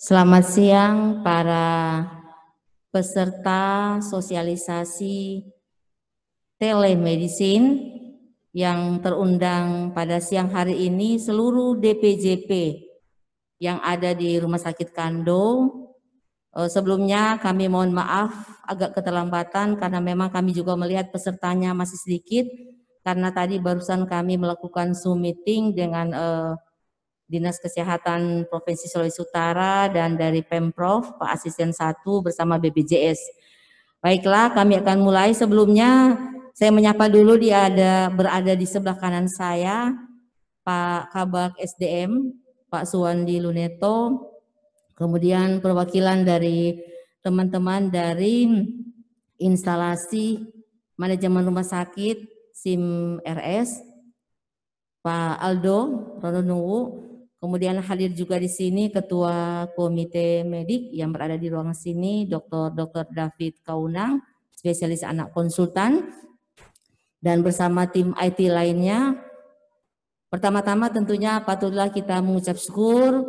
Selamat siang para peserta sosialisasi telemedicine yang terundang pada siang hari ini. Seluruh DPJP yang ada di Rumah Sakit Kando. Sebelumnya kami mohon maaf agak keterlambatan karena memang kami juga melihat pesertanya masih sedikit karena tadi barusan kami melakukan Zoom meeting dengan Dinas Kesehatan Provinsi Sulawesi Utara dan dari Pemprov, Pak Asisten 1 bersama BPJS. Baiklah, kami akan mulai. Sebelumnya saya menyapa dulu berada di sebelah kanan saya, Pak Kabak SDM, Pak Suwandi Luneto, kemudian perwakilan dari teman-teman dari instalasi manajemen rumah sakit SIM RS, Pak Aldo Rononuwu. Kemudian hadir juga di sini Ketua Komite Medik yang berada di ruangan sini, Dr. David Kaunang, spesialis anak konsultan, dan bersama tim IT lainnya. Pertama-tama tentunya patutlah kita mengucap syukur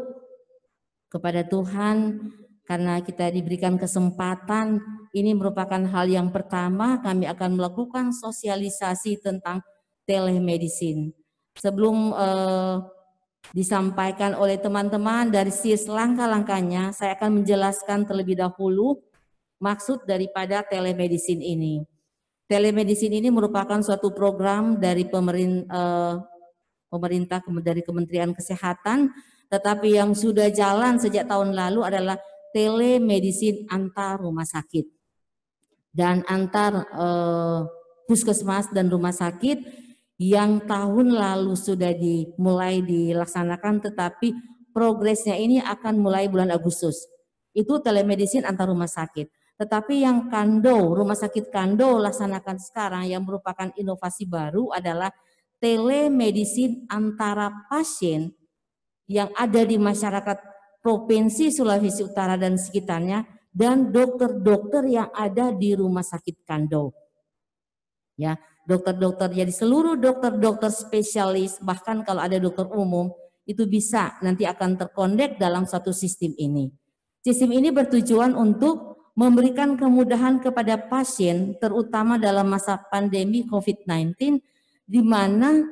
kepada Tuhan karena kita diberikan kesempatan. Ini merupakan hal yang pertama kami akan melakukan sosialisasi tentang telemedicine. Sebelum disampaikan oleh teman-teman dari SIS langkah-langkahnya, saya akan menjelaskan terlebih dahulu maksud daripada telemedicine ini. Telemedicine ini merupakan suatu program dari pemerintah dari Kementerian Kesehatan, tetapi yang sudah jalan sejak tahun lalu adalah telemedicine antar rumah sakit dan antar puskesmas dan rumah sakit yang tahun lalu sudah dimulai dilaksanakan, tetapi progresnya ini akan mulai bulan Agustus. Itu telemedicine antar rumah sakit. Tetapi yang Kando, rumah sakit Kando laksanakan sekarang yang merupakan inovasi baru adalah telemedicine antara pasien yang ada di masyarakat Provinsi Sulawesi Utara dan sekitarnya dan dokter-dokter yang ada di rumah sakit Kando. Ya, dokter-dokter, jadi seluruh dokter-dokter spesialis, bahkan kalau ada dokter umum, itu bisa nanti akan terkonek dalam satu sistem ini. Sistem ini bertujuan untuk memberikan kemudahan kepada pasien, terutama dalam masa pandemi COVID-19, di mana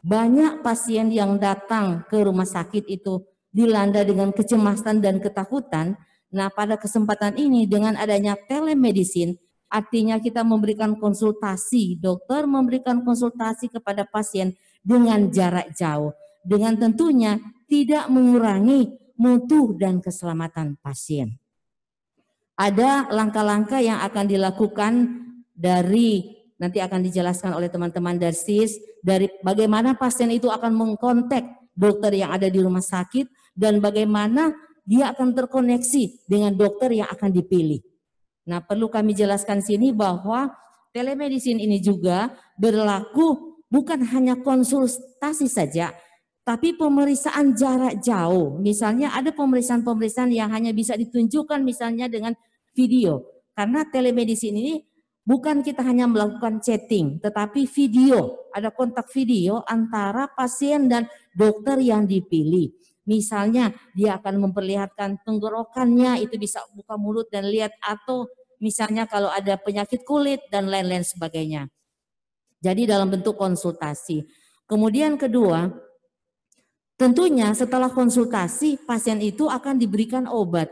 banyak pasien yang datang ke rumah sakit itu dilanda dengan kecemasan dan ketakutan. Nah, pada kesempatan ini dengan adanya telemedicine, artinya kita memberikan konsultasi, dokter memberikan konsultasi kepada pasien dengan jarak jauh, dengan tentunya tidak mengurangi mutu dan keselamatan pasien. Ada langkah-langkah yang akan dilakukan dari, nanti akan dijelaskan oleh teman-teman dari SIS, dari bagaimana pasien itu akan mengkontak dokter yang ada di rumah sakit dan bagaimana dia akan terkoneksi dengan dokter yang akan dipilih. Nah, perlu kami jelaskan sini bahwa telemedicine ini juga berlaku bukan hanya konsultasi saja, tapi pemeriksaan jarak jauh. Misalnya ada pemeriksaan-pemeriksaan yang hanya bisa ditunjukkan misalnya dengan video. Karena telemedicine ini bukan kita hanya melakukan chatting, tetapi video. Ada kontak video antara pasien dan dokter yang dipilih. Misalnya dia akan memperlihatkan tenggorokannya, itu bisa buka mulut dan lihat, atau misalnya kalau ada penyakit kulit dan lain-lain sebagainya. Jadi dalam bentuk konsultasi. Kemudian kedua, tentunya setelah konsultasi pasien itu akan diberikan obat.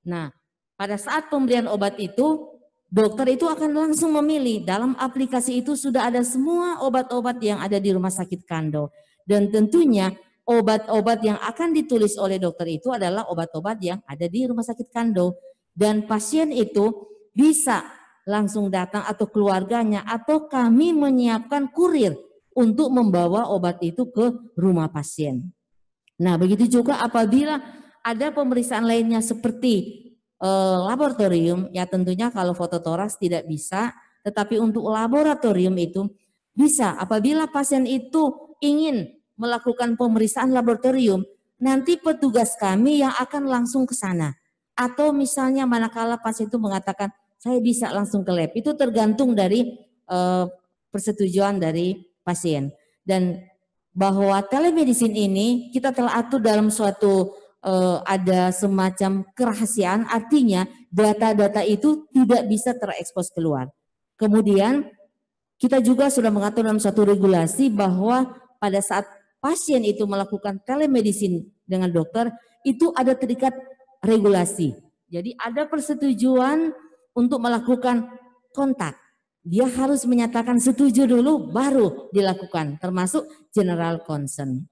Nah, pada saat pemberian obat itu dokter itu akan langsung memilih. Dalam aplikasi itu sudah ada semua obat-obat yang ada di rumah sakit Kando. Dan tentunya obat-obat yang akan ditulis oleh dokter itu adalah obat-obat yang ada di rumah sakit Kando. Dan pasien itu bisa langsung datang atau keluarganya atau kami menyiapkan kurir untuk membawa obat itu ke rumah pasien. Nah, begitu juga apabila ada pemeriksaan lainnya seperti laboratorium, ya tentunya kalau fototoraks tidak bisa, tetapi untuk laboratorium itu bisa. Apabila pasien itu ingin melakukan pemeriksaan laboratorium, nanti petugas kami yang akan langsung ke sana. Atau misalnya manakala pasien itu mengatakan, saya bisa langsung ke lab, itu tergantung dari persetujuan dari pasien. Dan bahwa telemedicine ini kita telah atur dalam suatu ada semacam kerahasiaan, artinya data-data itu tidak bisa terekspos keluar. Kemudian kita juga sudah mengatur dalam suatu regulasi bahwa pada saat pasien itu melakukan telemedicine dengan dokter, itu ada terikat regulasi. Jadi ada persetujuan untuk melakukan kontak. Dia harus menyatakan setuju dulu baru dilakukan, termasuk general concern.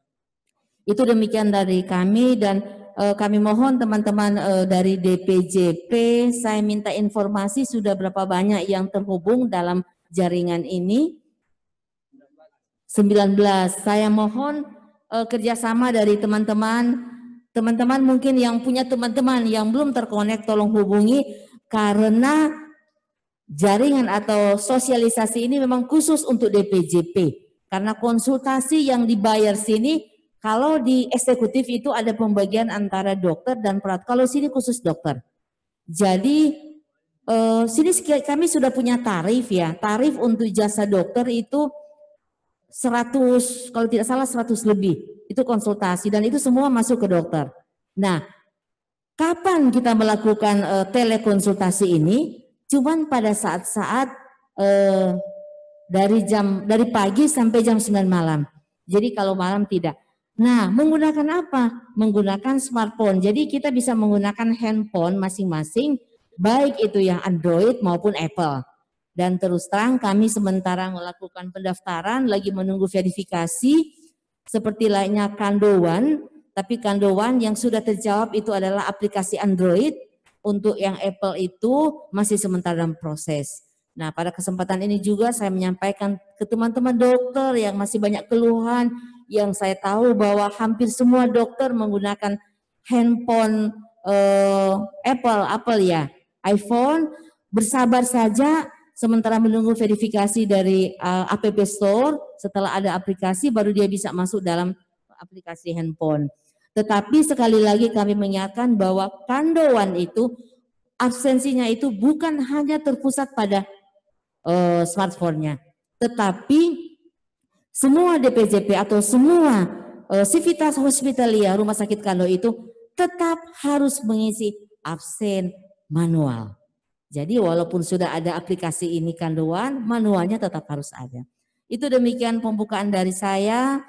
Itu demikian dari kami dan kami mohon teman-teman dari DPJP, saya minta informasi sudah berapa banyak yang terhubung dalam jaringan ini. 19. Saya mohon kerjasama dari teman-teman. Teman-teman mungkin yang punya teman-teman yang belum terkonek tolong hubungi, karena jaringan atau sosialisasi ini memang khusus untuk DPJP. Karena konsultasi yang dibayar sini, kalau di eksekutif itu ada pembagian antara dokter dan perawat. Kalau sini khusus dokter. Jadi sini kami sudah punya tarif ya. Tarif untuk jasa dokter itu 100, kalau tidak salah 100 lebih. Itu konsultasi dan itu semua masuk ke dokter. Nah, kapan kita melakukan telekonsultasi ini? Cuman pada saat-saat dari pagi sampai jam 9 malam. Jadi kalau malam tidak. Nah, menggunakan apa? Menggunakan smartphone. Jadi kita bisa menggunakan handphone masing-masing, baik itu yang Android maupun Apple. Dan terus terang kami sementara melakukan pendaftaran, lagi menunggu verifikasi, seperti lainnya Kandowan, tapi Kandowan yang sudah terjawab itu adalah aplikasi Android, untuk yang Apple itu masih sementara dalam proses. Nah, pada kesempatan ini juga saya menyampaikan ke teman-teman dokter yang masih banyak keluhan, yang saya tahu bahwa hampir semua dokter menggunakan handphone Apple ya, iPhone, bersabar saja sementara menunggu verifikasi dari App Store. Setelah ada aplikasi baru dia bisa masuk dalam aplikasi handphone. Tetapi sekali lagi kami mengingatkan bahwa Kandowan itu absensinya itu bukan hanya terpusat pada smartphone-nya, tetapi semua DPJP atau semua Civitas Hospitalia Rumah Sakit Kando itu tetap harus mengisi absen manual. Jadi walaupun sudah ada aplikasi ini Kandowan, manualnya tetap harus ada. Itu demikian pembukaan dari saya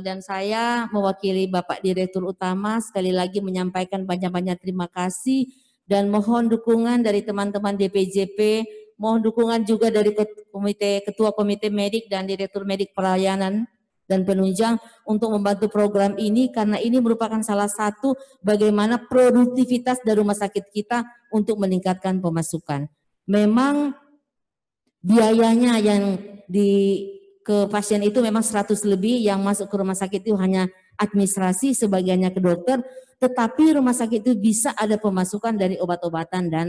dan saya mewakili Bapak Direktur Utama sekali lagi menyampaikan banyak-banyak terima kasih dan mohon dukungan dari teman-teman DPJP, mohon dukungan juga dari Ketua Komite Medik dan Direktur Medik Pelayanan dan Penunjang untuk membantu program ini, karena ini merupakan salah satu bagaimana produktivitas dari rumah sakit kita untuk meningkatkan pemasukan. Memang biayanya yang ke pasien itu memang 100 lebih, yang masuk ke rumah sakit itu hanya administrasi, sebagiannya ke dokter, tetapi rumah sakit itu bisa ada pemasukan dari obat-obatan dan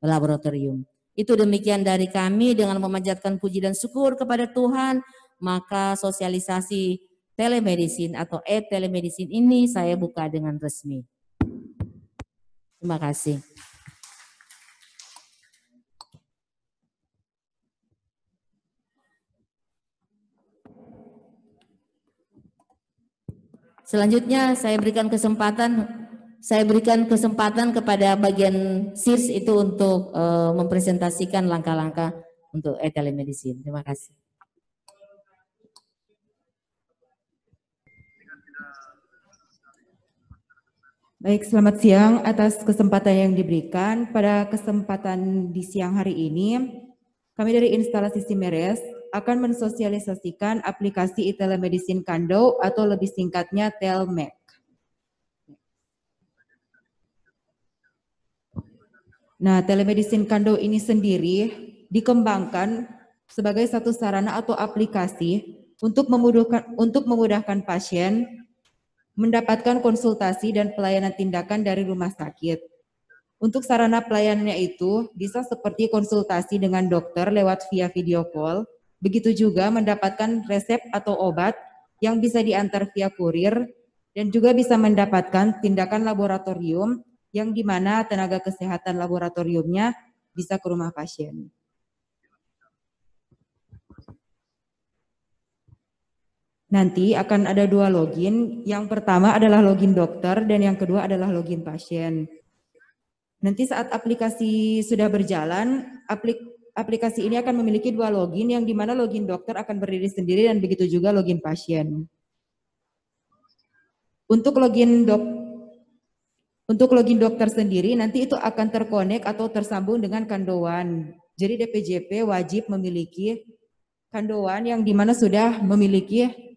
laboratorium. Itu demikian dari kami, dengan memanjatkan puji dan syukur kepada Tuhan, maka sosialisasi telemedicine atau e-telemedicine ini saya buka dengan resmi. Terima kasih. Selanjutnya saya berikan kesempatan kepada bagian SIRS itu untuk mempresentasikan langkah-langkah untuk e-telemedicine. Terima kasih. Baik, selamat siang atas kesempatan yang diberikan. Pada kesempatan di siang hari ini, kami dari instalasi Simeres akan mensosialisasikan aplikasi e-telemedicine Kando atau lebih singkatnya Telmed. Nah, telemedicine Kando ini sendiri dikembangkan sebagai satu sarana atau aplikasi untuk memudahkan pasien mendapatkan konsultasi dan pelayanan tindakan dari rumah sakit. Untuk sarana pelayanannya itu bisa seperti konsultasi dengan dokter lewat via video call, begitu juga mendapatkan resep atau obat yang bisa diantar via kurir, dan juga bisa mendapatkan tindakan laboratorium yang di mana tenaga kesehatan laboratoriumnya bisa ke rumah pasien. Nanti akan ada dua login. Yang pertama adalah login dokter dan yang kedua adalah login pasien. Nanti saat aplikasi sudah berjalan, aplikasi ini akan memiliki dua login yang dimana login dokter akan berdiri sendiri dan begitu juga login pasien. Untuk login dokter sendiri nanti itu akan terkonek atau tersambung dengan Kandoan. Jadi DPJP wajib memiliki Kandoan yang dimana sudah memiliki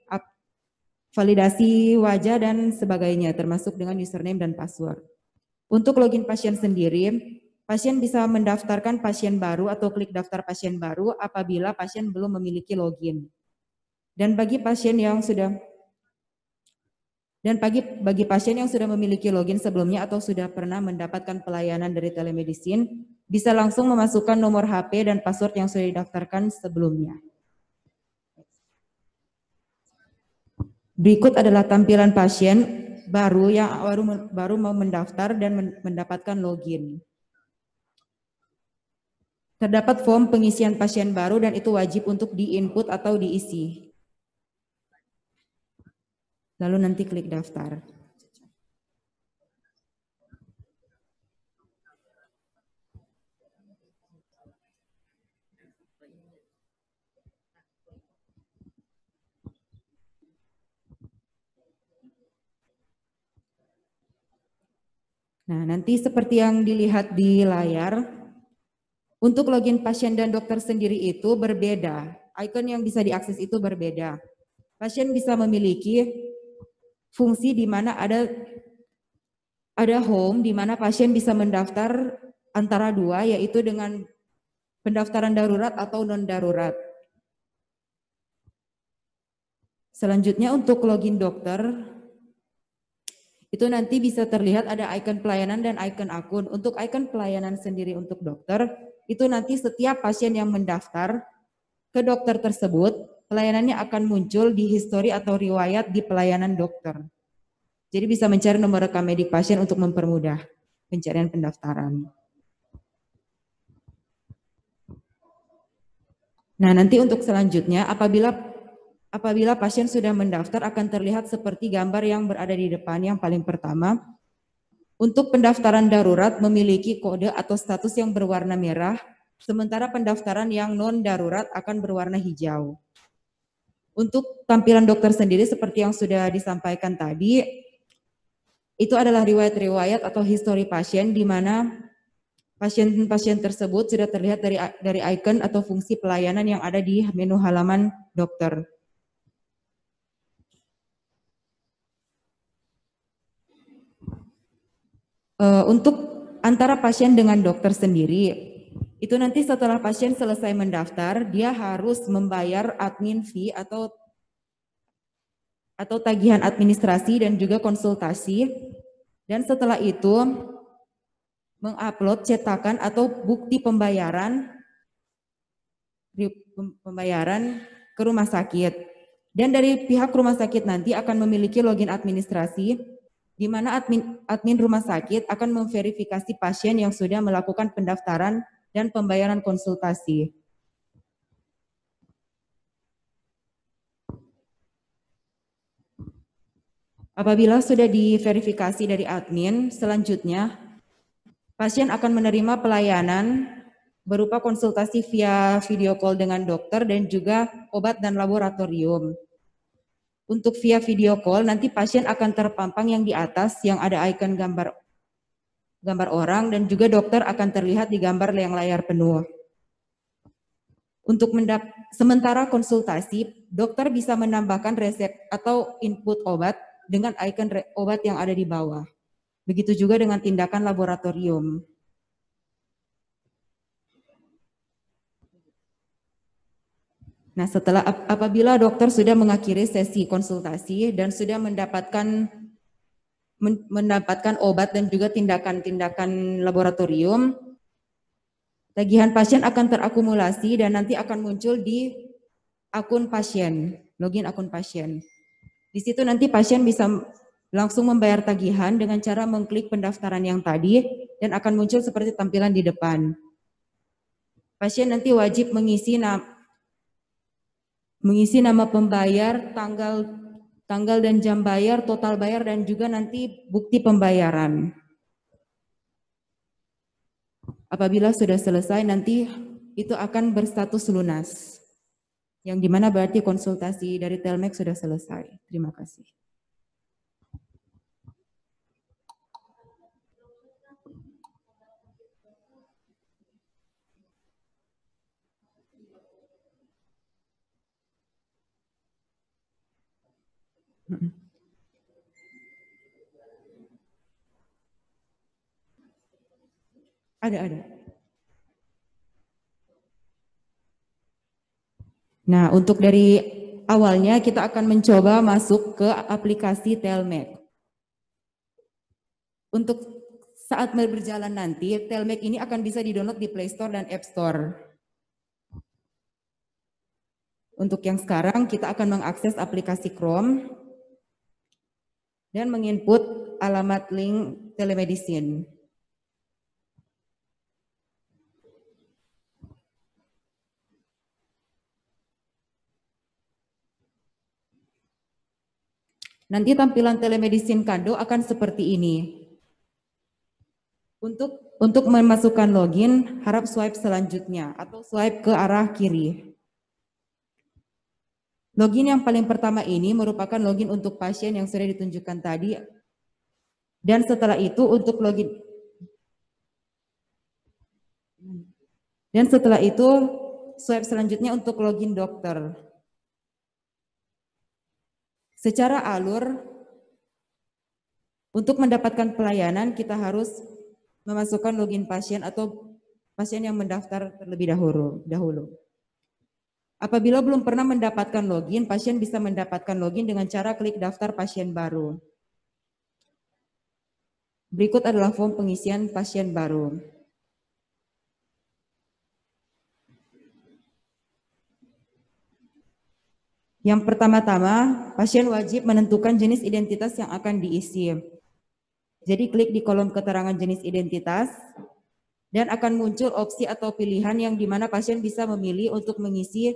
validasi wajah dan sebagainya termasuk dengan username dan password. Untuk login pasien sendiri, pasien bisa mendaftarkan pasien baru atau klik daftar pasien baru apabila pasien belum memiliki login. Dan bagi pasien yang sudah memiliki login sebelumnya atau sudah pernah mendapatkan pelayanan dari telemedicine, bisa langsung memasukkan nomor HP dan password yang sudah didaftarkan sebelumnya. Berikut adalah tampilan pasien baru yang baru mau mendaftar dan mendapatkan login. Terdapat form pengisian pasien baru dan itu wajib untuk di-input atau diisi. Lalu nanti klik daftar. Nah, nanti seperti yang dilihat di layar, untuk login pasien dan dokter sendiri itu berbeda. Icon yang bisa diakses itu berbeda. Pasien bisa memiliki fungsi di mana ada home, di mana pasien bisa mendaftar antara dua, yaitu dengan pendaftaran darurat atau non-darurat. Selanjutnya untuk login dokter, itu nanti bisa terlihat ada icon pelayanan dan icon akun. Untuk icon pelayanan sendiri untuk dokter, itu nanti setiap pasien yang mendaftar ke dokter tersebut, pelayanannya akan muncul di histori atau riwayat di pelayanan dokter. Jadi bisa mencari nomor rekam medik pasien untuk mempermudah pencarian pendaftaran. Nah, nanti untuk selanjutnya, apabila pasien sudah mendaftar akan terlihat seperti gambar yang berada di depan yang paling pertama. Untuk pendaftaran darurat memiliki kode atau status yang berwarna merah, sementara pendaftaran yang non-darurat akan berwarna hijau. Untuk tampilan dokter sendiri seperti yang sudah disampaikan tadi, itu adalah riwayat-riwayat atau histori pasien di mana pasien-pasien tersebut sudah terlihat dari icon atau fungsi pelayanan yang ada di menu halaman dokter. Untuk antara pasien dengan dokter sendiri, itu nanti setelah pasien selesai mendaftar, dia harus membayar admin fee atau tagihan administrasi dan juga konsultasi. Dan setelah itu mengupload cetakan atau bukti pembayaran ke rumah sakit. Dan dari pihak rumah sakit nanti akan memiliki login administrasi di mana admin rumah sakit akan memverifikasi pasien yang sudah melakukan pendaftaran dan pembayaran konsultasi. Apabila sudah diverifikasi dari admin, selanjutnya pasien akan menerima pelayanan berupa konsultasi via video call dengan dokter dan juga obat dan laboratorium. Untuk via video call, nanti pasien akan terpampang yang di atas yang ada icon gambar orang dan juga dokter akan terlihat di gambar yang layar penuh. Untuk sementara konsultasi, dokter bisa menambahkan resep atau input obat dengan icon obat yang ada di bawah. Begitu juga dengan tindakan laboratorium. Nah, apabila dokter sudah mengakhiri sesi konsultasi dan sudah mendapatkan obat dan juga tindakan laboratorium, tagihan pasien akan terakumulasi dan nanti akan muncul di akun pasien, login akun pasien. Di situ nanti pasien bisa langsung membayar tagihan dengan cara mengklik pendaftaran yang tadi dan akan muncul seperti tampilan di depan. Pasien nanti wajib mengisi mengisi nama pembayar, tanggal dan jam bayar, total bayar, dan juga nanti bukti pembayaran. Apabila sudah selesai, nanti itu akan berstatus lunas. Yang dimana berarti konsultasi dari Telmek sudah selesai. Terima kasih. Ada. Nah, untuk dari awalnya kita akan mencoba masuk ke aplikasi Telmek. Untuk saat berjalan nanti, Telmek ini akan bisa di-download di Play Store dan App Store. Untuk yang sekarang kita akan mengakses aplikasi Chrome dan menginput alamat link telemedicine. Nanti tampilan telemedicine Kando akan seperti ini. Untuk memasukkan login, harap swipe selanjutnya atau swipe ke arah kiri. Login yang paling pertama ini merupakan login untuk pasien yang sudah ditunjukkan tadi. Dan setelah itu untuk login. Dan setelah itu swipe selanjutnya untuk login dokter. Secara alur, untuk mendapatkan pelayanan kita harus memasukkan login pasien atau pasien yang mendaftar terlebih dahulu. Apabila belum pernah mendapatkan login, pasien bisa mendapatkan login dengan cara klik daftar pasien baru. Berikut adalah form pengisian pasien baru. Yang pertama-tama, pasien wajib menentukan jenis identitas yang akan diisi. Jadi klik di kolom keterangan jenis identitas dan akan muncul opsi atau pilihan yang dimana pasien bisa memilih untuk mengisi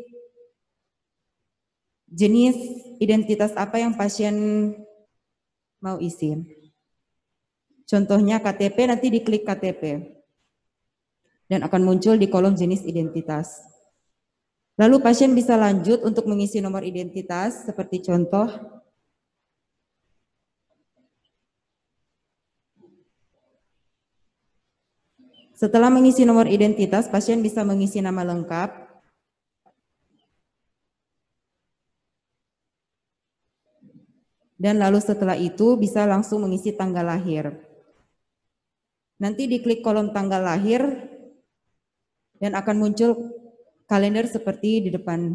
jenis identitas apa yang pasien mau isi. Contohnya KTP, nanti diklik KTP dan akan muncul di kolom jenis identitas. Lalu pasien bisa lanjut untuk mengisi nomor identitas seperti contoh. Setelah mengisi nomor identitas, pasien bisa mengisi nama lengkap. Dan lalu setelah itu bisa langsung mengisi tanggal lahir. Nanti diklik kolom tanggal lahir dan akan muncul kalender seperti di depan.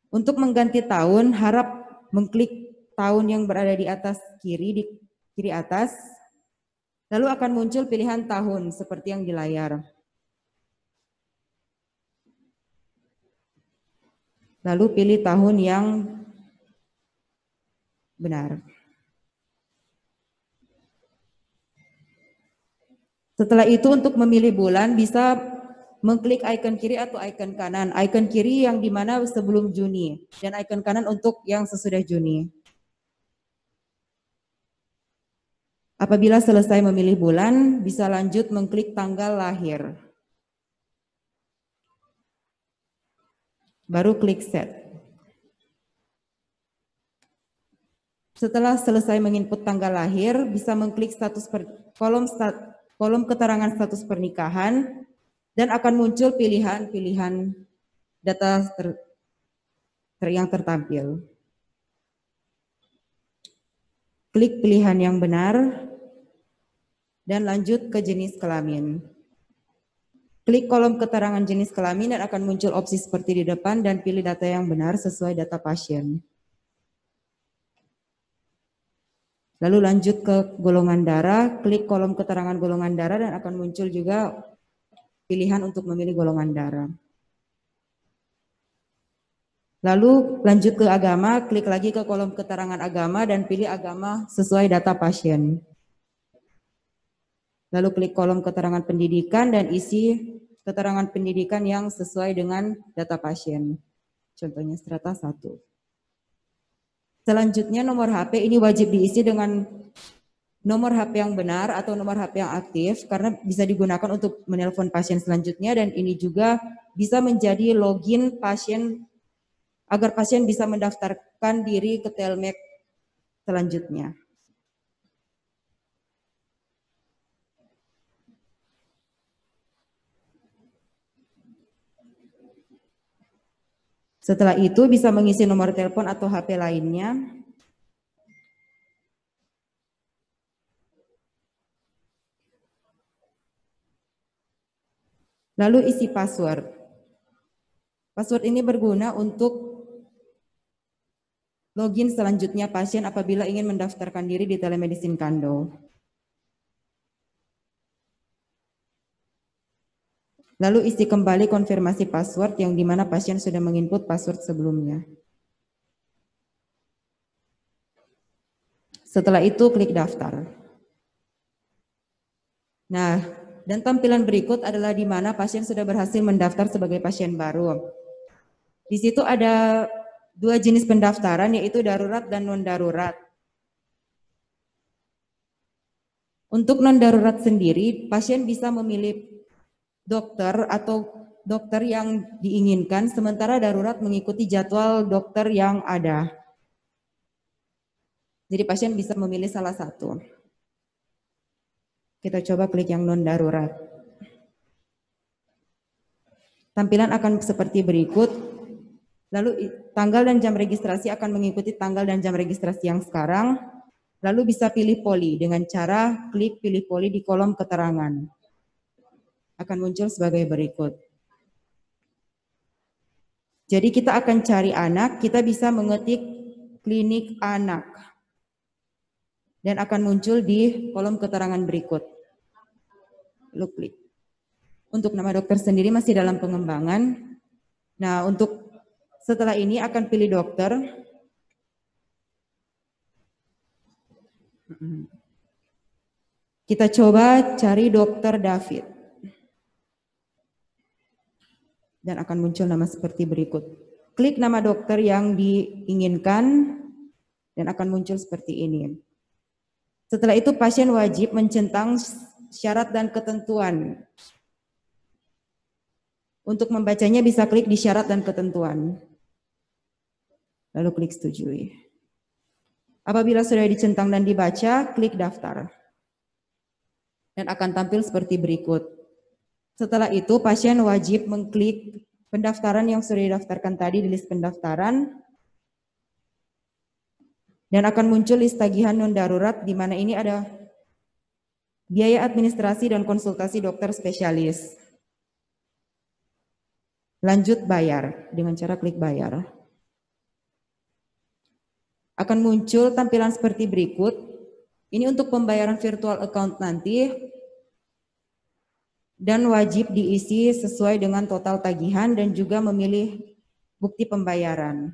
Untuk mengganti tahun, harap mengklik tahun yang berada di atas kiri, di kiri atas. Lalu akan muncul pilihan tahun seperti yang di layar. Lalu pilih tahun yang benar. Setelah itu untuk memilih bulan bisa mengklik icon kiri atau icon kanan. Icon kiri yang dimana sebelum Juni dan icon kanan untuk yang sesudah Juni. Apabila selesai memilih bulan, bisa lanjut mengklik tanggal lahir. Baru klik set. Setelah selesai menginput tanggal lahir, bisa mengklik kolom keterangan status pernikahan dan akan muncul pilihan-pilihan data yang tertampil. Klik pilihan yang benar dan lanjut ke jenis kelamin. Klik kolom keterangan jenis kelamin dan akan muncul opsi seperti di depan dan pilih data yang benar sesuai data pasien. Lalu lanjut ke golongan darah, klik kolom keterangan golongan darah dan akan muncul juga pilihan untuk memilih golongan darah. Lalu lanjut ke agama, klik lagi ke kolom keterangan agama dan pilih agama sesuai data pasien. Lalu klik kolom keterangan pendidikan dan isi keterangan pendidikan yang sesuai dengan data pasien. Contohnya strata 1. Selanjutnya nomor HP ini wajib diisi dengan nomor HP yang benar atau nomor HP yang aktif karena bisa digunakan untuk menelpon pasien selanjutnya, dan ini juga bisa menjadi login pasien agar pasien bisa mendaftarkan diri ke Telmed selanjutnya. Setelah itu bisa mengisi nomor telepon atau HP lainnya. Lalu isi password. Password ini berguna untuk login selanjutnya pasien apabila ingin mendaftarkan diri di telemedicine Kando. Lalu isi kembali konfirmasi password yang dimana pasien sudah menginput password sebelumnya. Setelah itu klik daftar. Nah, dan tampilan berikut adalah di mana pasien sudah berhasil mendaftar sebagai pasien baru. Di situ ada 2 jenis pendaftaran, yaitu darurat dan non-darurat. Untuk non-darurat sendiri, pasien bisa memilih dokter atau dokter yang diinginkan, sementara darurat mengikuti jadwal dokter yang ada. Jadi pasien bisa memilih salah satu. Kita coba klik yang non-darurat. Tampilan akan seperti berikut. Lalu tanggal dan jam registrasi akan mengikuti tanggal dan jam registrasi yang sekarang. Lalu bisa pilih poli dengan cara klik pilih poli di kolom keterangan. Akan muncul sebagai berikut. Jadi kita akan cari anak, kita bisa mengetik klinik anak. Dan akan muncul di kolom keterangan berikut. Lalu klik. Untuk nama dokter sendiri masih dalam pengembangan. Nah, untuk setelah ini akan pilih dokter. Kita coba cari dokter David. Dan akan muncul nama seperti berikut. Klik nama dokter yang diinginkan dan akan muncul seperti ini. Setelah itu pasien wajib mencentang syarat dan ketentuan. Untuk membacanya bisa klik di syarat dan ketentuan. Lalu klik setujui. Apabila sudah dicentang dan dibaca, klik daftar. Dan akan tampil seperti berikut. Setelah itu pasien wajib mengklik pendaftaran yang sudah didaftarkan tadi di list pendaftaran. Dan akan muncul list tagihan non-darurat di mana ini ada biaya administrasi dan konsultasi dokter spesialis. Lanjut bayar dengan cara klik bayar. Akan muncul tampilan seperti berikut. Ini untuk pembayaran virtual account nanti. Dan wajib diisi sesuai dengan total tagihan dan juga memilih bukti pembayaran.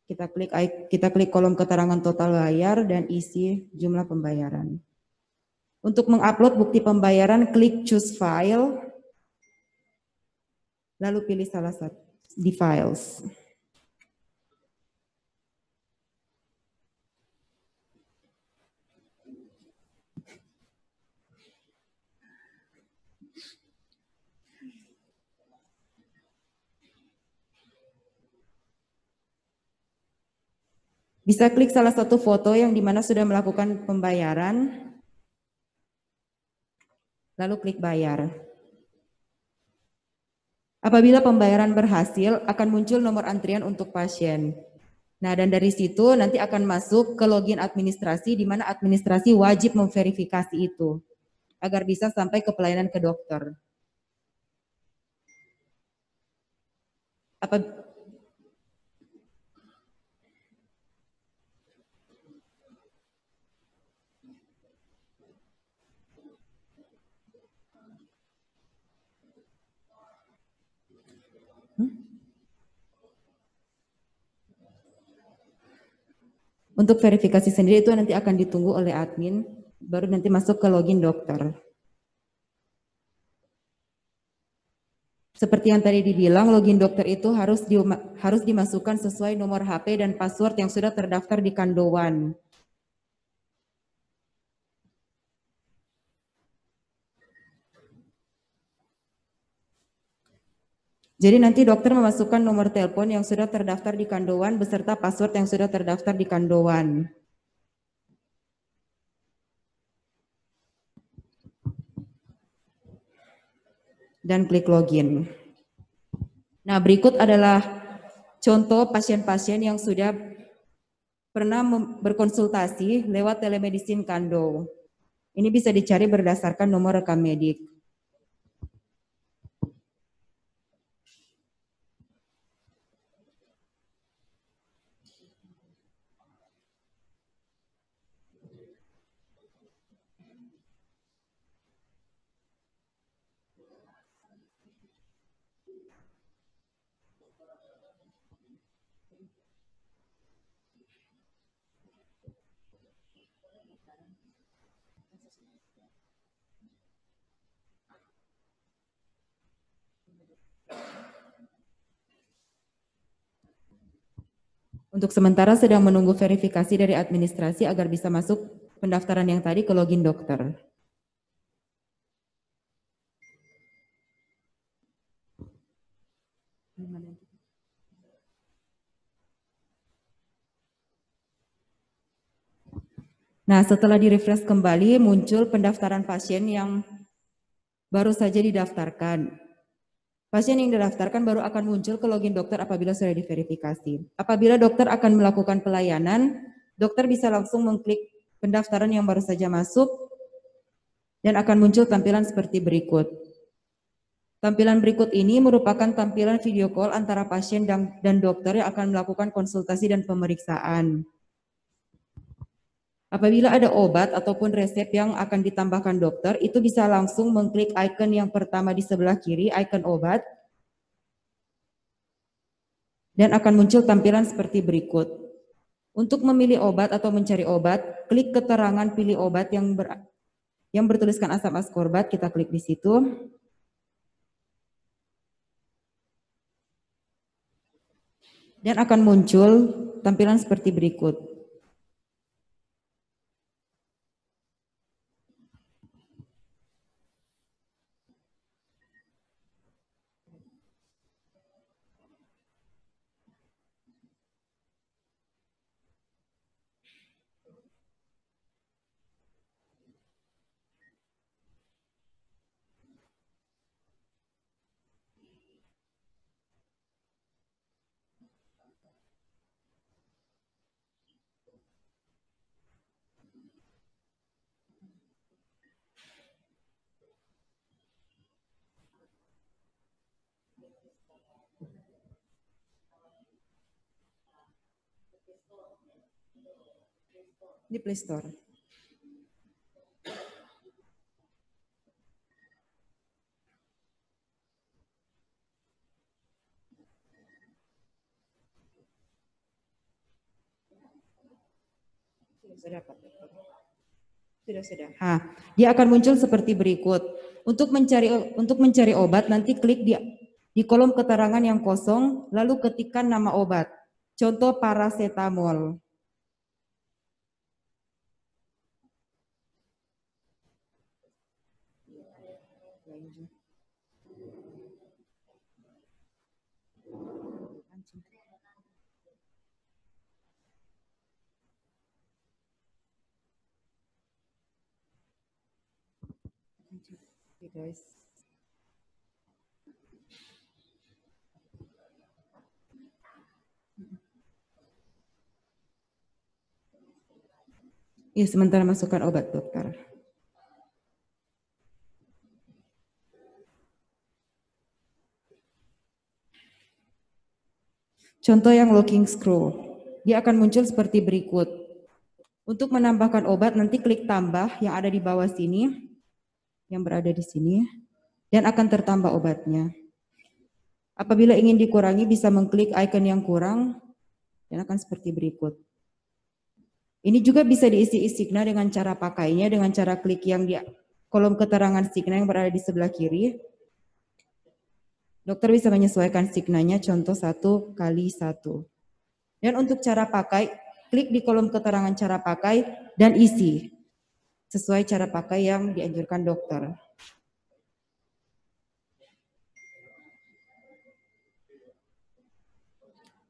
Kita klik kolom keterangan total bayar dan isi jumlah pembayaran. Untuk mengupload bukti pembayaran, klik choose file. Lalu pilih salah satu di files. Bisa klik salah satu foto yang dimana sudah melakukan pembayaran. Lalu klik bayar. Apabila pembayaran berhasil, akan muncul nomor antrian untuk pasien. Nah, dan dari situ nanti akan masuk ke login administrasi, di mana administrasi wajib memverifikasi itu, agar bisa sampai ke pelayanan ke dokter. Untuk verifikasi sendiri itu nanti akan ditunggu oleh admin, baru nanti masuk ke login dokter. Seperti yang tadi dibilang, login dokter itu harus dimasukkan sesuai nomor HP dan password yang sudah terdaftar di Kandowan. Jadi nanti dokter memasukkan nomor telepon yang sudah terdaftar di Kandowan beserta password yang sudah terdaftar di Kandowan. Dan klik login. Nah, berikut adalah contoh pasien-pasien yang sudah pernah berkonsultasi lewat telemedicine Kando. Ini bisa dicari berdasarkan nomor rekam medik. Untuk sementara sedang menunggu verifikasi dari administrasi agar bisa masuk pendaftaran yang tadi ke login dokter. Nah, setelah di-refresh kembali muncul pendaftaran pasien yang baru saja didaftarkan. Pasien yang didaftarkan baru akan muncul ke login dokter apabila sudah diverifikasi. Apabila dokter akan melakukan pelayanan, dokter bisa langsung mengklik pendaftaran yang baru saja masuk dan akan muncul tampilan seperti berikut. Tampilan berikut ini merupakan tampilan video call antara pasien dan dokter yang akan melakukan konsultasi dan pemeriksaan. Apabila ada obat ataupun resep yang akan ditambahkan dokter, itu bisa langsung mengklik icon yang pertama di sebelah kiri, icon obat, dan akan muncul tampilan seperti berikut. Untuk memilih obat atau mencari obat, klik keterangan pilih obat yang bertuliskan asam ascorbat, kita klik di situ. Dan akan muncul tampilan seperti berikut. Di Play Store. Sudah. Dia akan muncul seperti berikut. Untuk mencari obat nanti klik di kolom keterangan yang kosong lalu ketikkan nama obat. Contoh paracetamol. Okay, guys. Ya, sementara masukkan obat dokter. Contoh yang locking screw. Dia akan muncul seperti berikut. Untuk menambahkan obat nanti klik tambah yang ada di bawah sini. Yang berada di sini. Dan akan tertambah obatnya. Apabila ingin dikurangi bisa mengklik icon yang kurang. Dan akan seperti berikut. Ini juga bisa diisi Signa dengan cara pakainya, dengan cara klik yang di kolom keterangan Signa yang berada di sebelah kiri. Dokter bisa menyesuaikan signanya, contoh 1x1. Dan untuk cara pakai, klik di kolom keterangan cara pakai dan isi sesuai cara pakai yang dianjurkan dokter.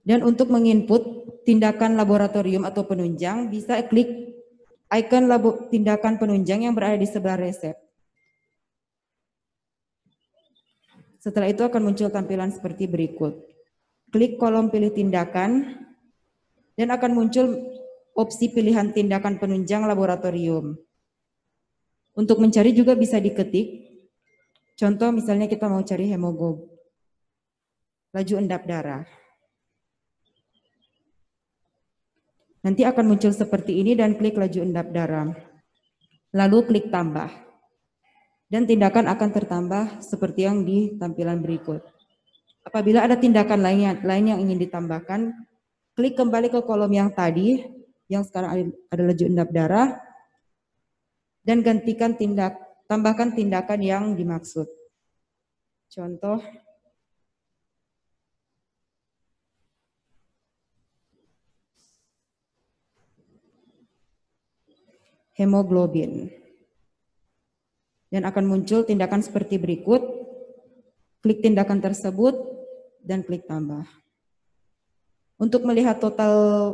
Dan untuk menginput tindakan laboratorium atau penunjang, bisa klik icon tindakan penunjang yang berada di sebelah resep. Setelah itu akan muncul tampilan seperti berikut. Klik kolom pilih tindakan, dan akan muncul opsi pilihan tindakan penunjang laboratorium. Untuk mencari juga bisa diketik. Contoh misalnya kita mau cari hemoglobin, laju endap darah. Nanti akan muncul seperti ini dan klik laju endap darah. Lalu klik tambah. Dan tindakan akan tertambah seperti yang di tampilan berikut. Apabila ada tindakan lain yang ingin ditambahkan, klik kembali ke kolom yang tadi, yang sekarang ada laju endap darah, dan tambahkan tindakan yang dimaksud. Contoh, hemoglobin. Dan akan muncul tindakan seperti berikut, klik tindakan tersebut, dan klik tambah. Untuk melihat total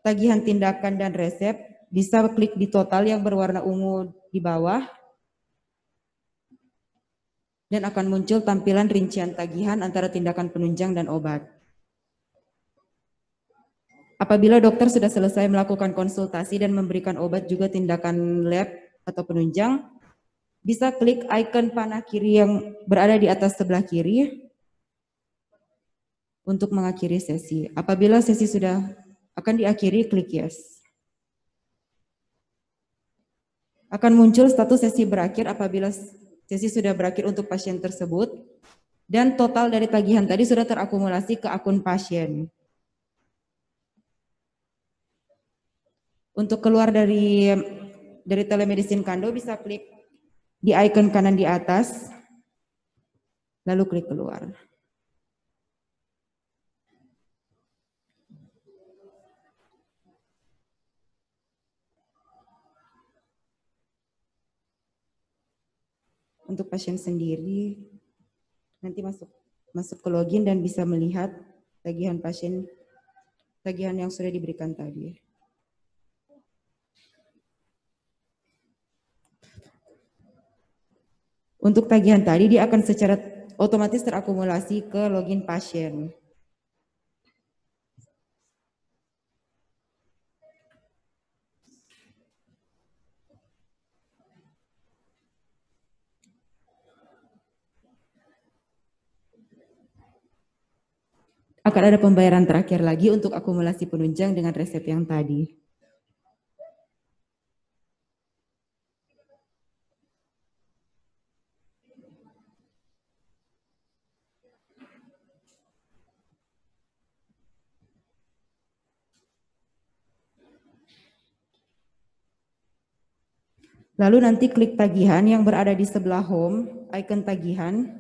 tagihan tindakan dan resep, bisa klik di total yang berwarna ungu di bawah, dan akan muncul tampilan rincian tagihan antara tindakan penunjang dan obat. Apabila dokter sudah selesai melakukan konsultasi dan memberikan obat juga tindakan lab atau penunjang, bisa klik icon panah kiri yang berada di atas sebelah kiri untuk mengakhiri sesi. Apabila sesi sudah akan diakhiri, klik yes. Akan muncul status sesi berakhir apabila sesi sudah berakhir untuk pasien tersebut, dan total dari tagihan tadi sudah terakumulasi ke akun pasien. Untuk keluar dari telemedicine Kando, bisa klik di icon kanan di atas, lalu klik keluar. Untuk pasien sendiri, nanti masuk ke login dan bisa melihat tagihan pasien, tagihan yang sudah diberikan tadi. Untuk tagihan tadi, dia akan secara otomatis terakumulasi ke login pasien. Akan ada pembayaran terakhir lagi untuk akumulasi penunjang dengan resep yang tadi. Lalu nanti klik tagihan yang berada di sebelah home, icon tagihan.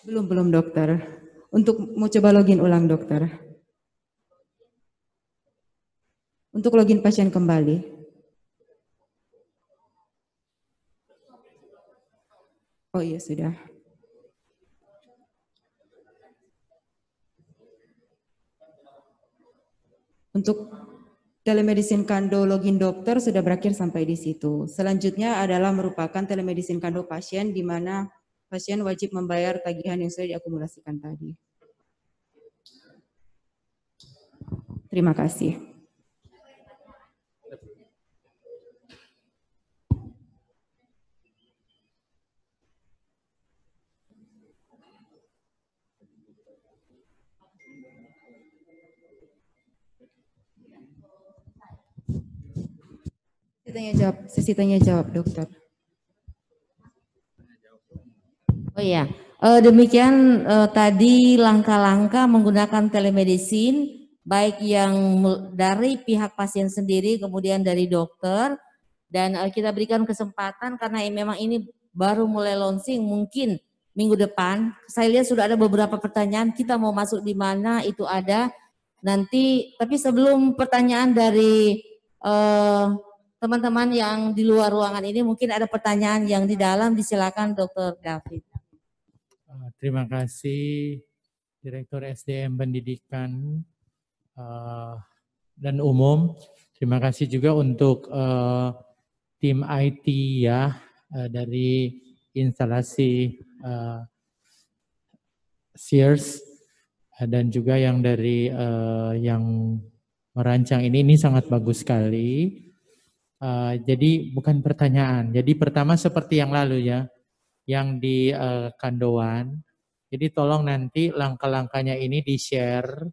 Belum dokter. Untuk mau coba login ulang dokter. Untuk login pasien kembali. Oh iya sudah. Untuk telemedicine Kando login dokter sudah berakhir sampai di situ. Selanjutnya adalah merupakan telemedicine Kando pasien di mana pasien wajib membayar tagihan yang sudah diakumulasikan tadi. Terima kasih. Sesi tanya jawab, dokter. Oh iya, demikian tadi langkah-langkah menggunakan telemedicine, baik yang dari pihak pasien sendiri, kemudian dari dokter, dan kita berikan kesempatan karena memang ini baru mulai launching, mungkin minggu depan. Saya lihat sudah ada beberapa pertanyaan, kita mau masuk di mana itu ada nanti. Tapi sebelum pertanyaan dari teman-teman yang di luar ruangan ini, mungkin ada pertanyaan yang di dalam, disilakan Dr. David. Terima kasih Direktur SDM Pendidikan dan Umum. Terima kasih juga untuk tim IT ya dari instalasi Sears dan juga yang dari yang merancang ini sangat bagus sekali. Jadi bukan pertanyaan. Jadi pertama seperti yang lalu ya, yang di Kandoan. Jadi tolong nanti langkah-langkahnya ini di-share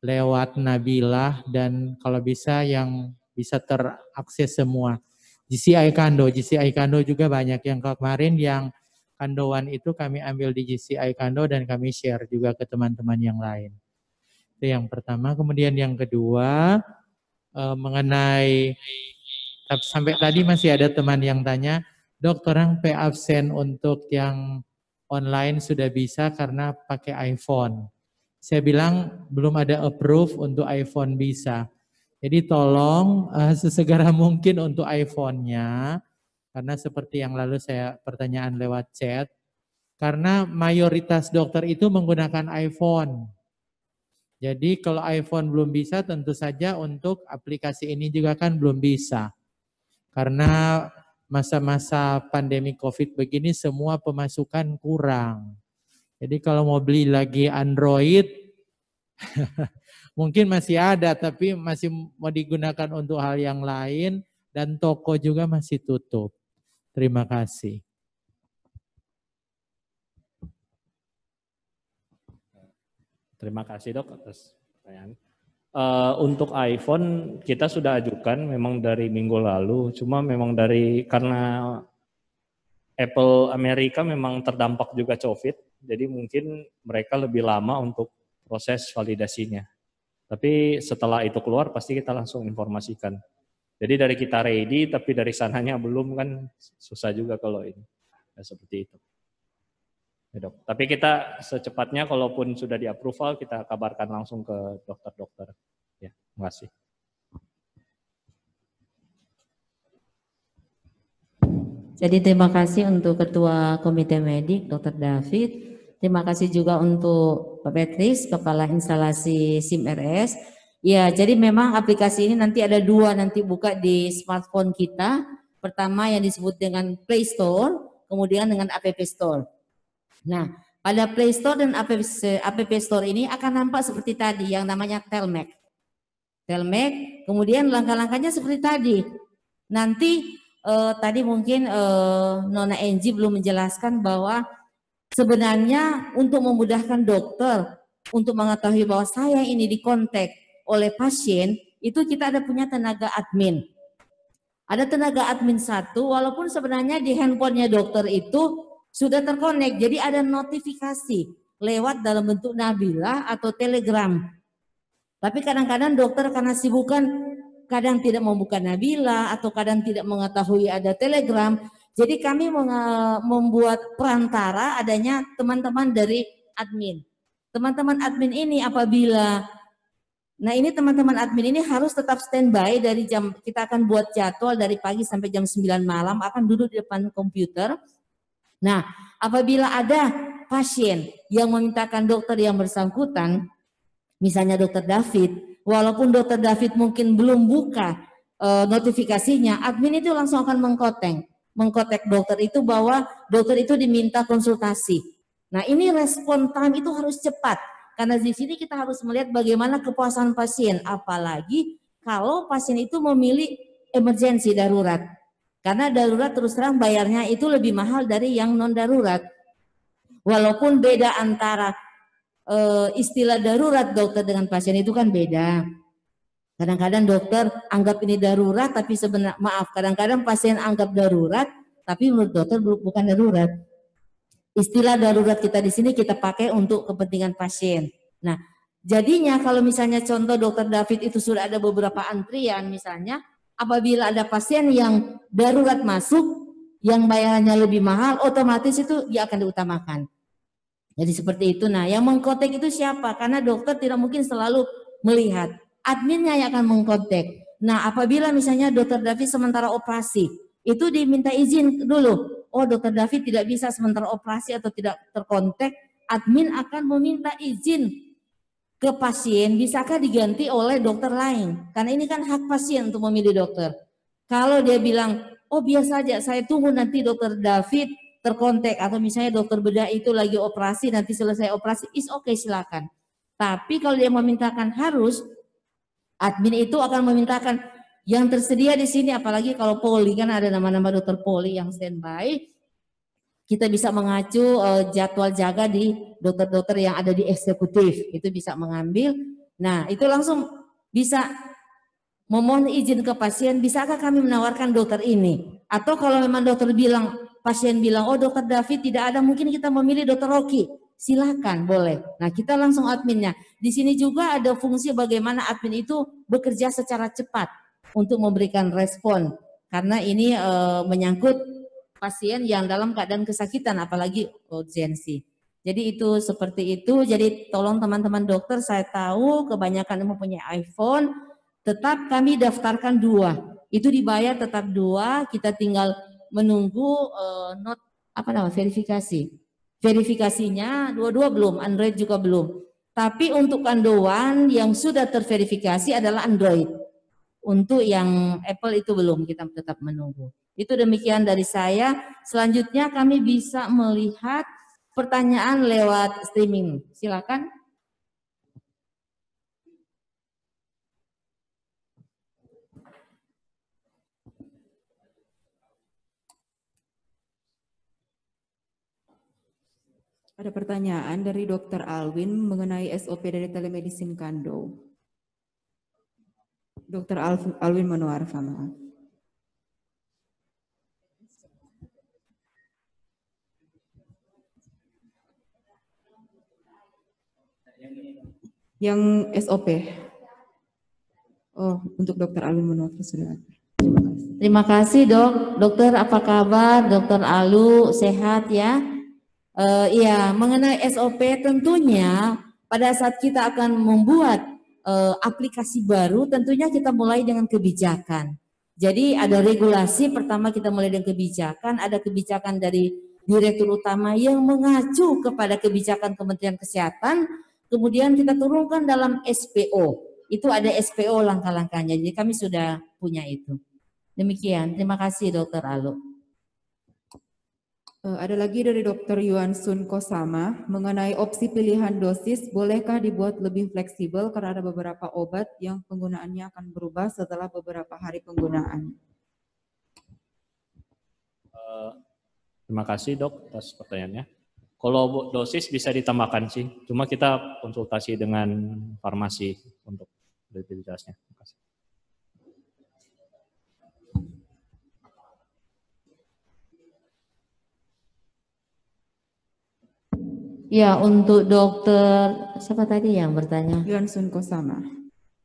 lewat Nabilah dan kalau bisa yang bisa terakses semua. GCI Kando juga banyak yang kemarin yang Kandoan itu kami ambil di GCI Kando dan kami share juga ke teman-teman yang lain. Itu yang pertama. Kemudian yang kedua mengenai sampai tadi masih ada teman yang tanya, dok orang absen untuk yang online sudah bisa karena pakai iPhone. Saya bilang belum ada approve untuk iPhone bisa. Jadi tolong sesegera mungkin untuk iPhone-nya, karena seperti yang lalu saya pertanyaan lewat chat, karena mayoritas dokter itu menggunakan iPhone. Jadi kalau iPhone belum bisa tentu saja untuk aplikasi ini juga kan belum bisa. Karena masa-masa pandemi COVID begini semua pemasukan kurang. Jadi kalau mau beli lagi Android, mungkin masih ada tapi masih mau digunakan untuk hal yang lain dan toko juga masih tutup. Terima kasih. Terima kasih dok atas pertanyaan. Untuk iPhone kita sudah ajukan memang dari minggu lalu, cuma memang karena Apple Amerika memang terdampak juga COVID, jadi mungkin mereka lebih lama untuk proses validasinya. Tapi setelah itu keluar pasti kita langsung informasikan. Jadi dari kita ready, tapi dari sananya belum kan susah juga kalau ini. Ya, seperti itu. Ya, dok. Tapi kita secepatnya kalaupun sudah di-approval kita kabarkan langsung ke dokter-dokter. Ya, terima kasih. Jadi terima kasih untuk Ketua Komite Medik Dr. David. Terima kasih juga untuk Pak Petris, Kepala Instalasi SIM-RS. Ya, jadi memang aplikasi ini nanti ada dua nanti buka di smartphone kita. Pertama yang disebut dengan Play Store, kemudian dengan App Store. Nah, pada Play Store dan App Store ini akan nampak seperti tadi yang namanya Telmek. Telmek, kemudian langkah-langkahnya seperti tadi. Nanti tadi mungkin Nona Enji belum menjelaskan bahwa sebenarnya untuk memudahkan dokter untuk mengetahui bahwa saya ini dikontak oleh pasien, itu kita ada punya tenaga admin. Ada tenaga admin satu, walaupun sebenarnya di handphonenya dokter itu sudah terkonek, jadi ada notifikasi lewat dalam bentuk Nabilah atau Telegram. Tapi kadang-kadang dokter karena sibukan, kadang tidak membuka Nabilah atau kadang tidak mengetahui ada Telegram. Jadi kami membuat perantara adanya teman-teman dari admin. Teman-teman admin ini apabila, nah ini teman-teman admin ini harus tetap standby dari jam, kita akan buat jadwal dari pagi sampai jam 9 malam, akan duduk di depan komputer. Nah, apabila ada pasien yang memintakan dokter yang bersangkutan, misalnya dokter David, walaupun dokter David mungkin belum buka notifikasinya, admin itu langsung akan mengkontak dokter itu bahwa dokter itu diminta konsultasi. Nah, ini respon time itu harus cepat. Karena di sini kita harus melihat bagaimana kepuasan pasien, apalagi kalau pasien itu memilih emergensi darurat. Karena darurat terus terang bayarnya itu lebih mahal dari yang non darurat. Walaupun beda antara istilah darurat dokter dengan pasien itu kan beda. Kadang-kadang dokter anggap ini darurat, tapi sebenarnya kadang-kadang pasien anggap darurat, tapi menurut dokter bukan darurat. Istilah darurat kita di sini kita pakai untuk kepentingan pasien. Nah, jadinya kalau misalnya contoh dokter David itu sudah ada beberapa antrian misalnya, apabila ada pasien yang darurat masuk, yang bayarannya lebih mahal, otomatis itu dia akan diutamakan. Jadi seperti itu. Nah, yang mengkontak itu siapa? Karena dokter tidak mungkin selalu melihat. Adminnya yang akan mengkontak. Nah, apabila misalnya dokter David sementara operasi, itu diminta izin dulu. Oh, dokter David tidak bisa sementara operasi atau tidak terkontak. Admin akan meminta izin ke pasien, bisakah diganti oleh dokter lain? Karena ini kan hak pasien untuk memilih dokter. Kalau dia bilang, oh biasa aja, saya tunggu nanti dokter David terkontak, atau misalnya dokter bedah itu lagi operasi, nanti selesai operasi, is oke, silakan. Tapi kalau dia memintakan harus, admin itu akan memintakan yang tersedia di sini, apalagi kalau poli, kan ada nama-nama dokter poli yang standby, kita bisa mengacu jadwal jaga di dokter-dokter yang ada di eksekutif, itu bisa mengambil. Nah, itu langsung bisa memohon izin ke pasien, bisakah kami menawarkan dokter ini? Atau kalau memang dokter bilang, pasien bilang, oh dokter David tidak ada, mungkin kita memilih dokter Rocky. Silakan, boleh. Nah, kita langsung adminnya. Di sini juga ada fungsi bagaimana admin itu bekerja secara cepat untuk memberikan respon. Karena ini menyangkut pasien yang dalam keadaan kesakitan, apalagi urgensi. Jadi itu seperti itu. Jadi tolong teman-teman dokter, saya tahu kebanyakan yang mempunyai iPhone, tetap kami daftarkan 2. Itu dibayar tetap 2, kita tinggal menunggu verifikasi. Verifikasinya dua-dua belum, Android juga belum. Tapi untuk Kandoan yang sudah terverifikasi adalah Android. Untuk yang Apple itu belum, kita tetap menunggu. Itu demikian dari saya. Selanjutnya kami bisa melihat pertanyaan lewat streaming. Silakan. Ada pertanyaan dari Dr. Alwin mengenai SOP dari telemedicine Kando. Dr. Alwin Manuarfa, maaf. Yang SOP. Oh, untuk Dr. Alwin Manuarfa sudah ada. Terima kasih dok. Dokter apa kabar? Dokter Alu sehat ya? Iya, mengenai SOP tentunya pada saat kita akan membuat aplikasi baru, tentunya kita mulai dengan kebijakan. Jadi ada regulasi, pertama kita mulai dengan kebijakan, ada kebijakan dari Direktur Utama yang mengacu kepada kebijakan Kementerian Kesehatan, kemudian kita turunkan dalam SPO. Itu ada SPO langkah-langkahnya, jadi kami sudah punya itu. Demikian, terima kasih Dokter Alu. Ada lagi dari Dr. Yuan Sun Kosama mengenai opsi pilihan dosis, bolehkah dibuat lebih fleksibel karena ada beberapa obat yang penggunaannya akan berubah setelah beberapa hari penggunaan. Terima kasih dok atas pertanyaannya. Kalau dosis bisa ditambahkan sih, cuma kita konsultasi dengan farmasi untuk detailnya. Terima kasih. Ya, untuk dokter, siapa tadi yang bertanya? Yuan Sun Kosama.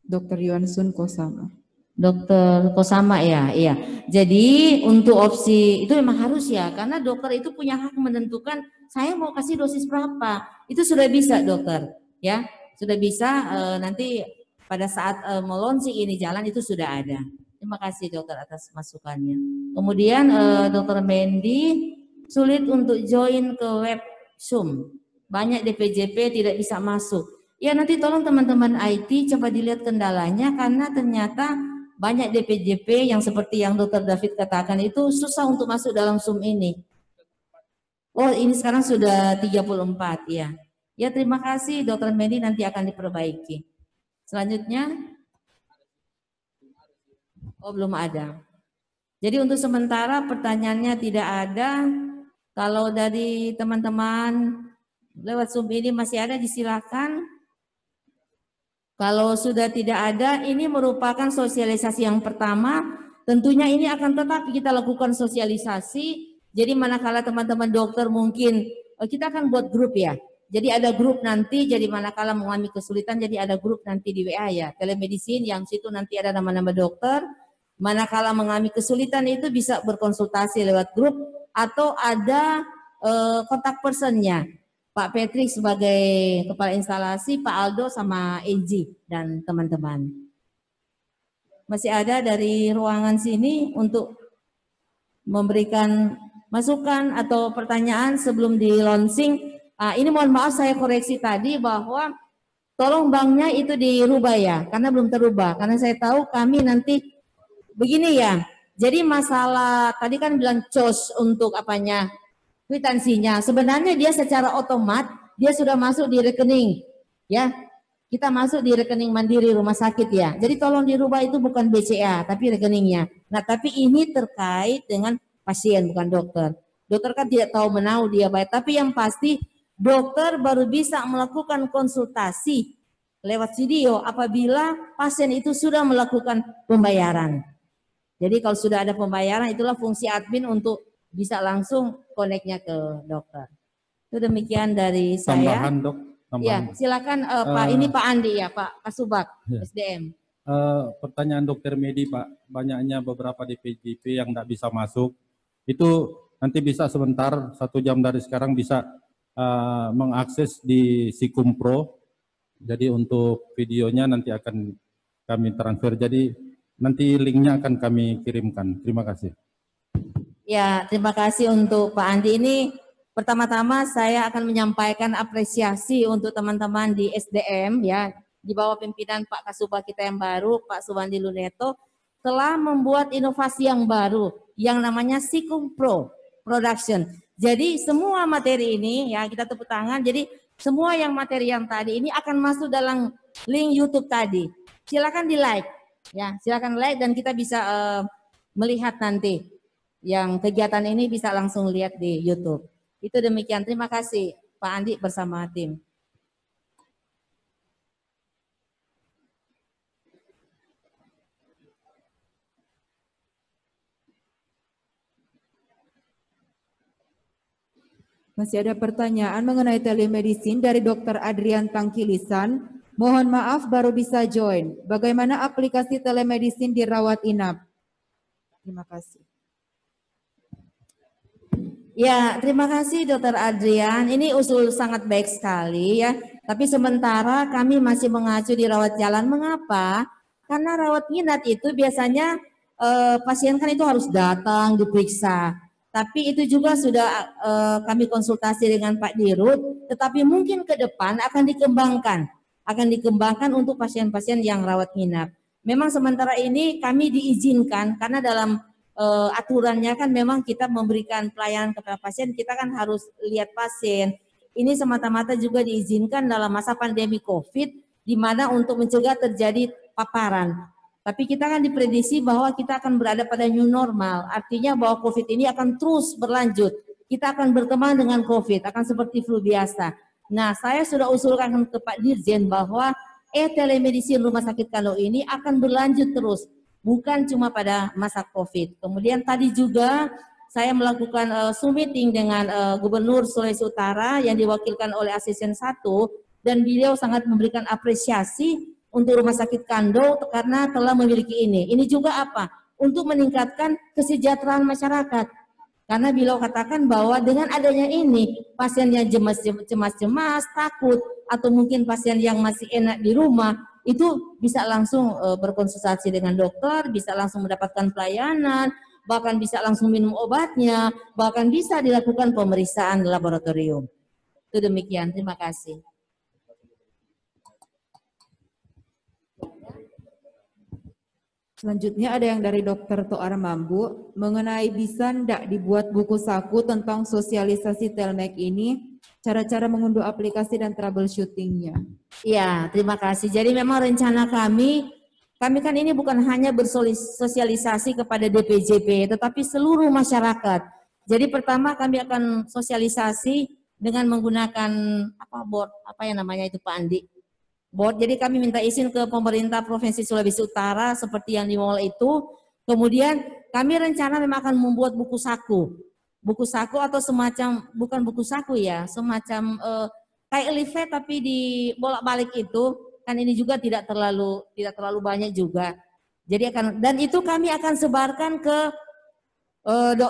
Dr. Yuan Sun Kosama. Dokter Kosama ya, iya. Jadi untuk opsi itu memang harus ya, karena dokter itu punya hak menentukan saya mau kasih dosis berapa. Itu sudah bisa dokter, ya. Sudah bisa nanti pada saat mau launching ini jalan itu sudah ada. Terima kasih dokter atas masukannya. Kemudian dokter Mendy, sulit untuk join ke web Zoom. Banyak DPJP tidak bisa masuk. Ya nanti tolong teman-teman IT coba dilihat kendalanya karena ternyata banyak DPJP yang seperti yang Dr. David katakan itu susah untuk masuk dalam Zoom ini. Oh ini sekarang sudah 34 ya. Ya, terima kasih Dokter Medi, nanti akan diperbaiki. Selanjutnya, oh belum ada. Jadi untuk sementara pertanyaannya tidak ada. Kalau dari teman-teman lewat Zoom ini masih ada, disilakan. Kalau sudah tidak ada, ini merupakan sosialisasi yang pertama. Tentunya ini akan tetap kita lakukan sosialisasi. Jadi manakala teman-teman dokter mungkin, kita akan buat grup ya. Jadi ada grup nanti, jadi manakala mengalami kesulitan, jadi ada grup nanti di WA ya. Telemedicine yang situ nanti ada nama-nama dokter. Manakala mengalami kesulitan itu bisa berkonsultasi lewat grup atau ada kontak personnya. Pak Patrick sebagai kepala instalasi, Pak Aldo sama Eji dan teman-teman. Masih ada dari ruangan sini untuk memberikan masukan atau pertanyaan sebelum di launching. Ini mohon maaf saya koreksi tadi bahwa tolong banknya itu dirubah ya, karena belum terubah. Karena saya tahu kami nanti begini ya. Jadi masalah tadi kan bilang COS untuk apanya? Kwitansinya sebenarnya dia secara otomat dia sudah masuk di rekening ya, kita masuk di rekening mandiri rumah sakit ya, jadi tolong dirubah itu bukan BCA tapi rekeningnya. Nah tapi ini terkait dengan pasien bukan dokter. Dokter kan tidak tahu menahu dia baik, tapi yang pasti dokter baru bisa melakukan konsultasi lewat video apabila pasien itu sudah melakukan pembayaran. Jadi kalau sudah ada pembayaran itulah fungsi admin untuk bisa langsung koneknya ke dokter. Itu demikian dari saya. Tambahan dok. Tambahan. Ya, silakan Pak. Ini Pak Andi ya, Pak Kasubag ya. SDM. Pertanyaan Dokter Medi Pak, banyaknya beberapa DPJP yang tidak bisa masuk. Itu nanti bisa sebentar 1 jam dari sekarang bisa mengakses di Sikum Pro. Jadi untuk videonya nanti akan kami transfer. Jadi nanti linknya akan kami kirimkan. Terima kasih. Ya, terima kasih untuk Pak Andi. Ini pertama-tama saya akan menyampaikan apresiasi untuk teman-teman di SDM ya, di bawah pimpinan Pak Kasubag kita yang baru, Pak Subandi Luneto, telah membuat inovasi yang baru yang namanya Sikum Pro Production. Jadi semua materi ini ya kita tepuk tangan. Jadi semua yang materi yang tadi ini akan masuk dalam link YouTube tadi. Silakan di like ya, silakan like dan kita bisa melihat nanti. Yang kegiatan ini bisa langsung lihat di YouTube. Itu demikian. Terima kasih Pak Andi bersama tim. Masih ada pertanyaan mengenai telemedicine dari Dr. Adrian Tangkilisan. Mohon maaf baru bisa join. Bagaimana aplikasi telemedicine di rawat inap? Terima kasih. Ya, terima kasih Dr. Adrian. Ini usul sangat baik sekali ya. Tapi sementara kami masih mengacu di rawat jalan. Mengapa? Karena rawat inap itu biasanya pasien kan itu harus datang diperiksa. Tapi itu juga sudah kami konsultasi dengan Pak Dirut. Tetapi mungkin ke depan akan dikembangkan untuk pasien-pasien yang rawat inap. Memang sementara ini kami diizinkan karena dalam aturannya kan memang kita memberikan pelayanan kepada pasien, kita kan harus lihat pasien. Ini semata-mata juga diizinkan dalam masa pandemi COVID, di mana untuk mencegah terjadi paparan. Tapi kita kan diprediksi bahwa kita akan berada pada new normal, artinya bahwa COVID ini akan terus berlanjut. Kita akan berteman dengan COVID, akan seperti flu biasa. Nah, saya sudah usulkan ke Pak Dirjen bahwa telemedicine Rumah Sakit Kando ini akan berlanjut terus. Bukan cuma pada masa COVID. Kemudian tadi juga saya melakukan Zoom meeting dengan Gubernur Sulawesi Utara yang diwakilkan oleh Asisten 1 dan beliau sangat memberikan apresiasi untuk Rumah Sakit Kando karena telah memiliki ini. Ini juga apa? Untuk meningkatkan kesejahteraan masyarakat. Karena beliau katakan bahwa dengan adanya ini pasien yang cemas-cemas, takut atau mungkin pasien yang masih enak di rumah itu bisa langsung berkonsultasi dengan dokter, bisa langsung mendapatkan pelayanan, bahkan bisa langsung minum obatnya, bahkan bisa dilakukan pemeriksaan laboratorium. Itu demikian, terima kasih. Selanjutnya ada yang dari Dr. Toar Mambu, mengenai bisa ndak dibuat buku saku tentang sosialisasi Telmek ini, cara-cara mengunduh aplikasi dan troubleshootingnya. Ya, terima kasih. Jadi memang rencana kami kan ini bukan hanya bersosialisasi kepada DPJP, tetapi seluruh masyarakat. Jadi pertama kami akan sosialisasi dengan menggunakan board, yang namanya itu Pak Andi? Board. Jadi kami minta izin ke pemerintah Provinsi Sulawesi Utara seperti yang di mall itu. Kemudian kami rencana memang akan membuat buku saku. Buku saku atau semacam, bukan buku saku ya, semacam kayak leaflet tapi di bolak-balik itu. Kan ini juga tidak terlalu banyak juga. Jadi dan itu kami akan sebarkan ke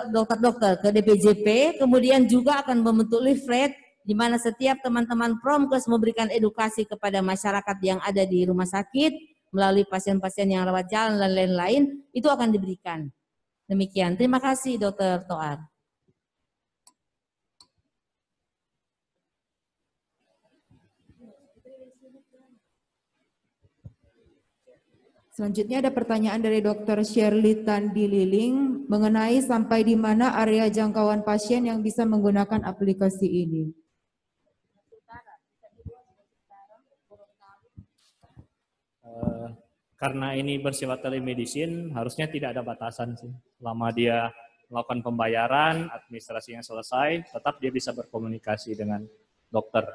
dokter-dokter, ke DPJP, kemudian juga akan membentuk leaflet di mana setiap teman-teman Promkes memberikan edukasi kepada masyarakat yang ada di rumah sakit melalui pasien-pasien yang rawat jalan dan lain-lain, itu akan diberikan. Demikian. Terima kasih Dr. Toar. Selanjutnya ada pertanyaan dari Dr. Shirley Tandi Liling mengenai sampai di mana area jangkauan pasien yang bisa menggunakan aplikasi ini. Karena ini bersifat telemedicine, harusnya tidak ada batasan sih. Selama dia melakukan pembayaran, administrasinya selesai, tetap dia bisa berkomunikasi dengan dokter.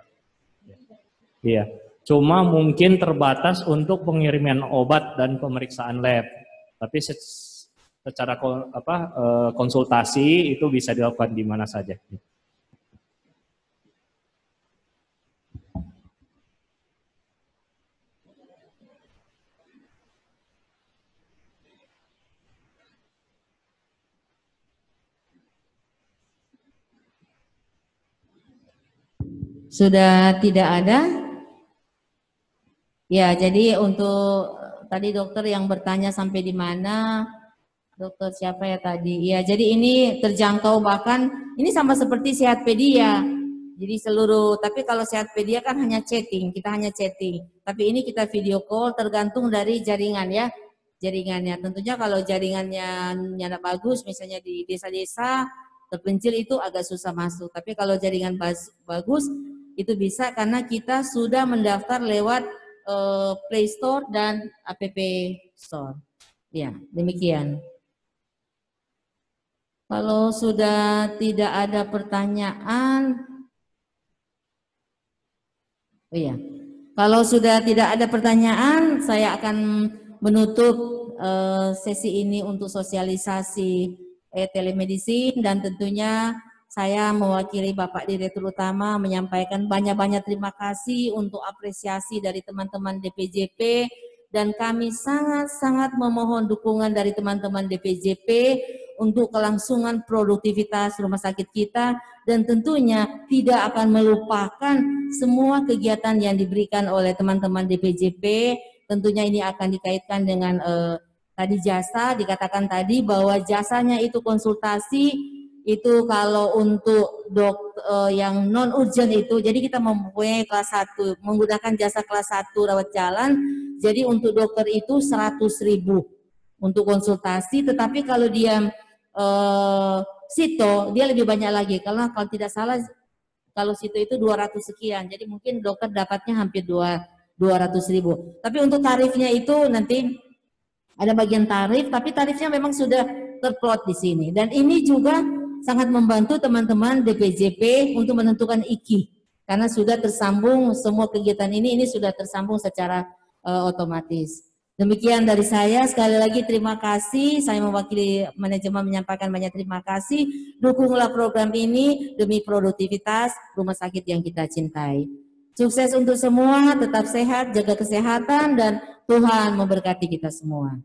Iya. Cuma mungkin terbatas untuk pengiriman obat dan pemeriksaan lab. Tapi secara konsultasi itu bisa dilakukan di mana saja. Sudah tidak ada? Ya, jadi untuk tadi dokter yang bertanya sampai di mana, dokter siapa ya tadi? Ya, jadi ini terjangkau bahkan ini sama seperti Sehatpedia. Jadi seluruh, tapi kalau Sehatpedia kan hanya chatting, kita hanya chatting. Tapi ini kita video call tergantung dari jaringan ya, jaringannya. Tentunya kalau jaringannya nyata bagus, misalnya di desa-desa terpencil itu agak susah masuk. Tapi kalau jaringan bagus itu bisa karena kita sudah mendaftar lewat Play Store dan App Store. Ya, demikian. Kalau sudah tidak ada pertanyaan, kalau sudah tidak ada pertanyaan, saya akan menutup sesi ini untuk sosialisasi telemedicine dan tentunya saya mewakili Bapak Direktur Utama menyampaikan banyak-banyak terima kasih untuk apresiasi dari teman-teman DPJP dan kami sangat-sangat memohon dukungan dari teman-teman DPJP untuk kelangsungan produktivitas rumah sakit kita dan tentunya tidak akan melupakan semua kegiatan yang diberikan oleh teman-teman DPJP. Tentunya ini akan dikaitkan dengan tadi jasa, dikatakan tadi bahwa jasanya itu konsultasi. Itu kalau untuk yang non urgent itu, jadi kita mempunyai kelas 1, menggunakan jasa kelas 1 rawat jalan, jadi untuk dokter itu 100.000 untuk konsultasi, tetapi kalau dia sito, dia lebih banyak lagi, karena kalau tidak salah, kalau sito itu 200 sekian, jadi mungkin dokter dapatnya hampir 200.000. Tapi untuk tarifnya itu nanti ada bagian tarif, tapi tarifnya memang sudah terplot di sini, dan ini juga sangat membantu teman-teman DPJP untuk menentukan IKI karena sudah tersambung semua kegiatan ini sudah tersambung secara otomatis. Demikian dari saya, sekali lagi terima kasih, saya mewakili manajemen menyampaikan banyak terima kasih, dukunglah program ini demi produktivitas rumah sakit yang kita cintai. Sukses untuk semua, tetap sehat, jaga kesehatan dan Tuhan memberkati kita semua.